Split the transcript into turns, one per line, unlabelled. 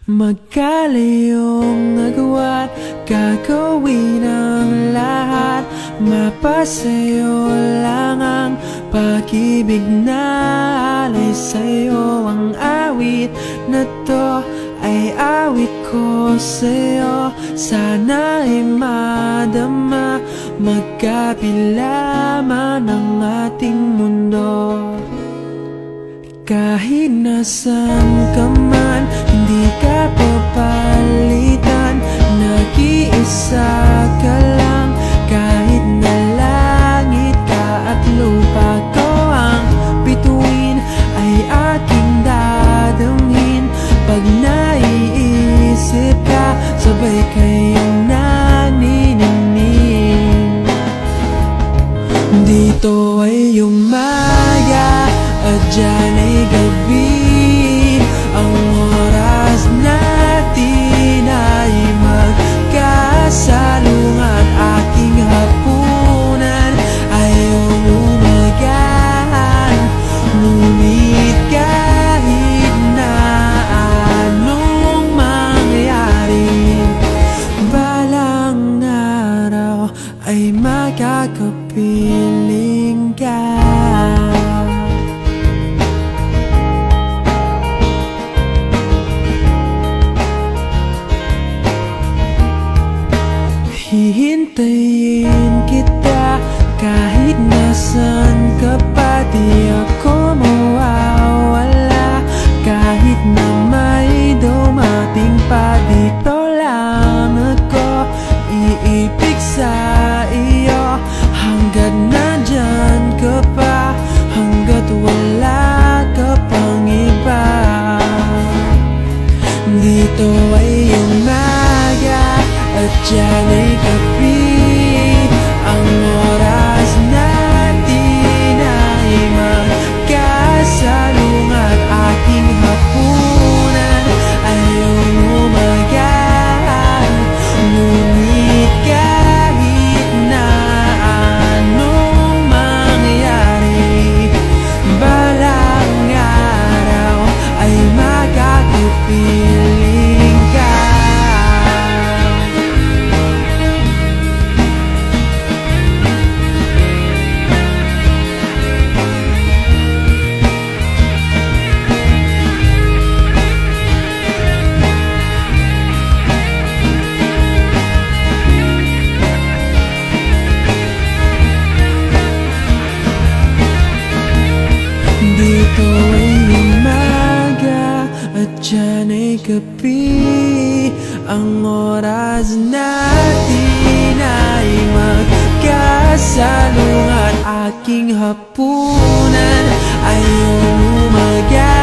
Magkalayong nagawa't gagawin ang lahat. Mapasayo lang ang pag-ibig na alay sa'yo. Ang awit na to ay awit ko sa'yo. Sana ay madama, magkapila man ang ating mundo. Kahit nasan ka man, hindi ka papalitan. Nag-iisa ka lang, kahit na langit ka at lupa ko ang bituin, ay aking dadamhin. Pag naiisip ka, sabay kayong naniningning. Dito ay umaga at dyan ay gabi. Ang oras natin ay magkasalungat. Aking hapunan ay umagahan. Ngunit kahit na anong mangyari, balang araw ay makakapiling ka. Hihintayin kita kahit nasan ka pa. Di ako mawawala kahit na may dumating pa. Dito lang ako iibig sa iyo, hanggat nandyan ka pa, hanggat wala ka pang iba. Dito ay umaga at dyan ay gabi. Ang oras natin ay magkasalungat. Aking hapunan ay umagahan. Ngunit kahit na anong mangyari, balang araw ay makakapiling ka. Dito ay umaga at dyan ay gabi. Ang oras natin ay magkasalungat. Aking hapunan ay umaga.